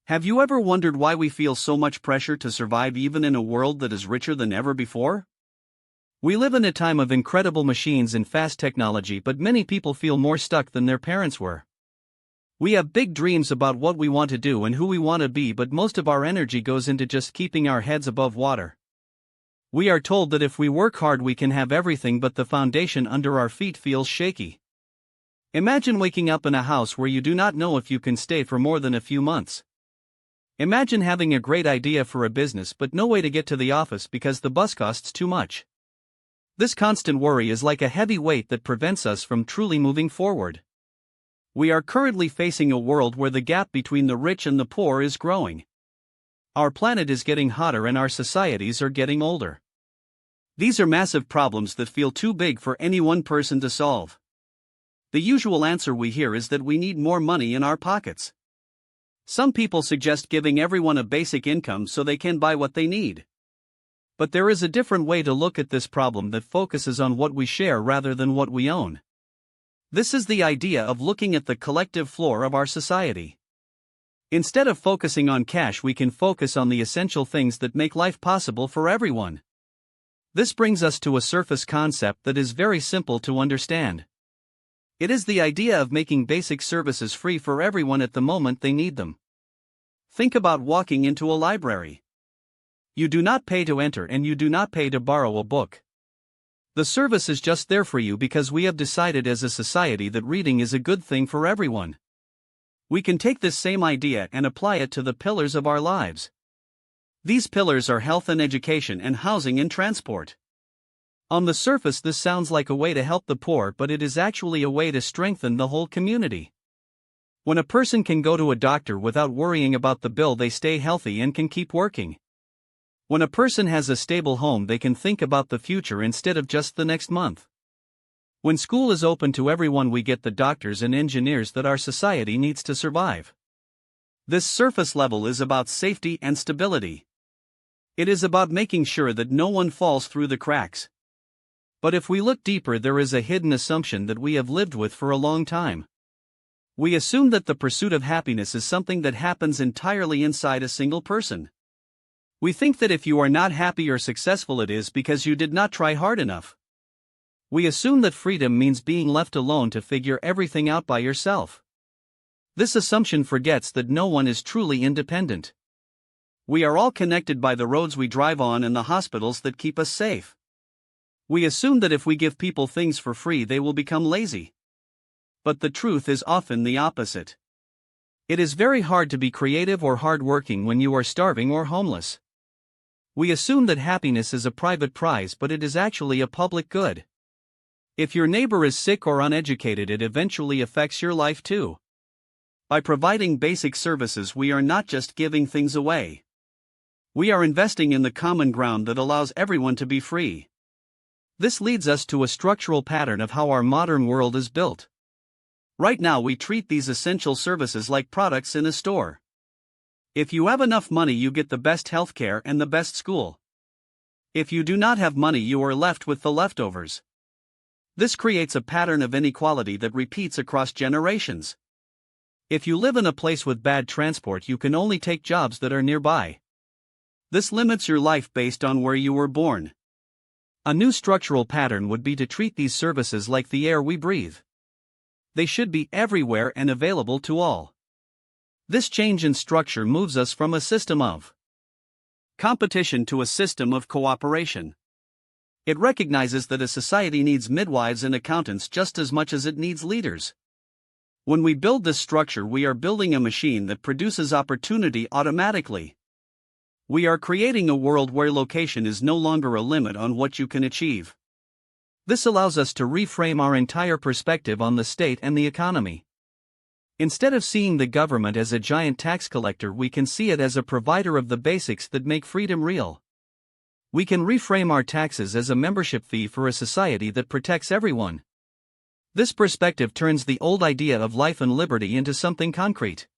Have you ever wondered why we feel so much pressure to survive even in a world that is richer than ever before? We live in a time of incredible machines and fast technology, but many people feel more stuck than their parents were. We have big dreams about what we want to do and who we want to be, but most of our energy goes into just keeping our heads above water. We are told that if we work hard we can have everything, but the foundation under our feet feels shaky. Imagine waking up in a house where you do not know if you can stay for more than a few months. Imagine having a great idea for a business but no way to get to the office because the bus costs too much. This constant worry is like a heavy weight that prevents us from truly moving forward. We are currently facing a world where the gap between the rich and the poor is growing. Our planet is getting hotter and our societies are getting older. These are massive problems that feel too big for any one person to solve. The usual answer we hear is that we need more money in our pockets. Some people suggest giving everyone a basic income so they can buy what they need. But there is a different way to look at this problem that focuses on what we share rather than what we own. This is the idea of looking at the collective floor of our society. Instead of focusing on cash, we can focus on the essential things that make life possible for everyone. This brings us to a surface concept that is very simple to understand. It is the idea of making basic services free for everyone at the moment they need them. Think about walking into a library. You do not pay to enter and you do not pay to borrow a book. The service is just there for you because we have decided as a society that reading is a good thing for everyone. We can take this same idea and apply it to the pillars of our lives. These pillars are health and education and housing and transport. On the surface, this sounds like a way to help the poor, but it is actually a way to strengthen the whole community. When a person can go to a doctor without worrying about the bill, they stay healthy and can keep working. When a person has a stable home, they can think about the future instead of just the next month. When school is open to everyone, we get the doctors and engineers that our society needs to survive. This surface level is about safety and stability. It is about making sure that no one falls through the cracks. But if we look deeper, there is a hidden assumption that we have lived with for a long time. We assume that the pursuit of happiness is something that happens entirely inside a single person. We think that if you are not happy or successful, it is because you did not try hard enough. We assume that freedom means being left alone to figure everything out by yourself. This assumption forgets that no one is truly independent. We are all connected by the roads we drive on and the hospitals that keep us safe. We assume that if we give people things for free, they will become lazy. But the truth is often the opposite. It is very hard to be creative or hardworking when you are starving or homeless. We assume that happiness is a private prize, but it is actually a public good. If your neighbor is sick or uneducated, it eventually affects your life too. By providing basic services, we are not just giving things away. We are investing in the common ground that allows everyone to be free. This leads us to a structural pattern of how our modern world is built. Right now, we treat these essential services like products in a store. If you have enough money, you get the best healthcare and the best school. If you do not have money, you are left with the leftovers. This creates a pattern of inequality that repeats across generations. If you live in a place with bad transport, you can only take jobs that are nearby. This limits your life based on where you were born. A new structural pattern would be to treat these services like the air we breathe. They should be everywhere and available to all. This change in structure moves us from a system of competition to a system of cooperation. It recognizes that a society needs midwives and accountants just as much as it needs leaders. When we build this structure, we are building a machine that produces opportunity automatically. We are creating a world where location is no longer a limit on what you can achieve. This allows us to reframe our entire perspective on the state and the economy. Instead of seeing the government as a giant tax collector, we can see it as a provider of the basics that make freedom real. We can reframe our taxes as a membership fee for a society that protects everyone. This perspective turns the old idea of life and liberty into something concrete.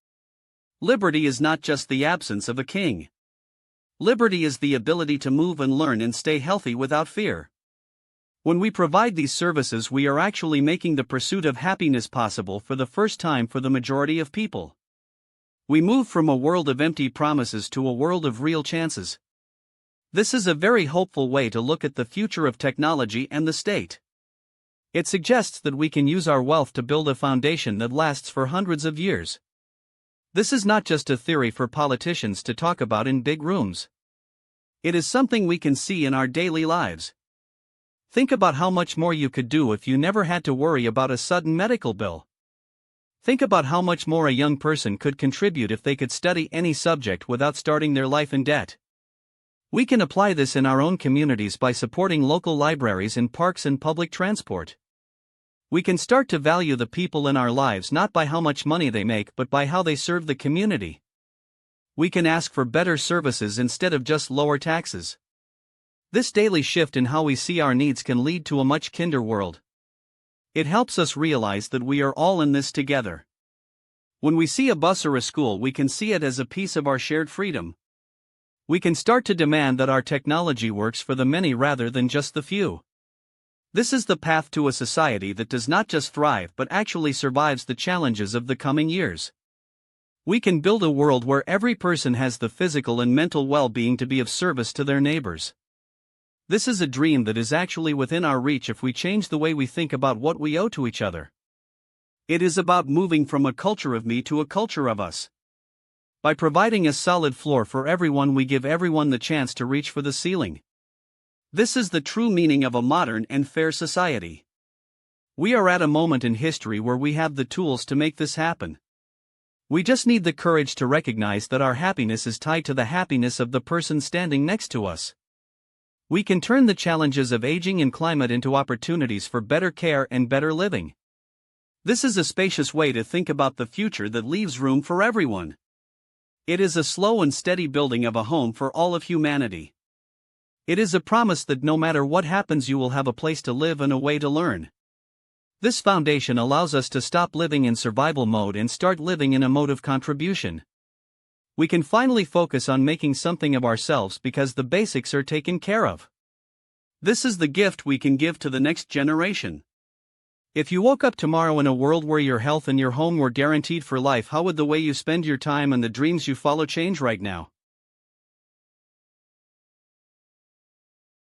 Liberty is not just the absence of a king. Liberty is the ability to move and learn and stay healthy without fear. When we provide these services, we are actually making the pursuit of happiness possible for the first time for the majority of people. We move from a world of empty promises to a world of real chances. This is a very hopeful way to look at the future of technology and the state. It suggests that we can use our wealth to build a foundation that lasts for hundreds of years. This is not just a theory for politicians to talk about in big rooms. It is something we can see in our daily lives. Think about how much more you could do if you never had to worry about a sudden medical bill. Think about how much more a young person could contribute if they could study any subject without starting their life in debt. We can apply this in our own communities by supporting local libraries and parks and public transport. We can start to value the people in our lives not by how much money they make but by how they serve the community. We can ask for better services instead of just lower taxes. This daily shift in how we see our needs can lead to a much kinder world. It helps us realize that we are all in this together. When we see a bus or a school, we can see it as a piece of our shared freedom. We can start to demand that our technology works for the many rather than just the few. This is the path to a society that does not just thrive but actually survives the challenges of the coming years. We can build a world where every person has the physical and mental well-being to be of service to their neighbors. This is a dream that is actually within our reach if we change the way we think about what we owe to each other. It is about moving from a culture of me to a culture of us. By providing a solid floor for everyone, we give everyone the chance to reach for the ceiling. This is the true meaning of a modern and fair society. We are at a moment in history where we have the tools to make this happen. We just need the courage to recognize that our happiness is tied to the happiness of the person standing next to us. We can turn the challenges of aging and climate into opportunities for better care and better living. This is a spacious way to think about the future that leaves room for everyone. It is a slow and steady building of a home for all of humanity. It is a promise that no matter what happens, you will have a place to live and a way to learn. This foundation allows us to stop living in survival mode and start living in a mode of contribution. We can finally focus on making something of ourselves because the basics are taken care of. This is the gift we can give to the next generation. If you woke up tomorrow in a world where your health and your home were guaranteed for life, how would the way you spend your time and the dreams you follow change right now?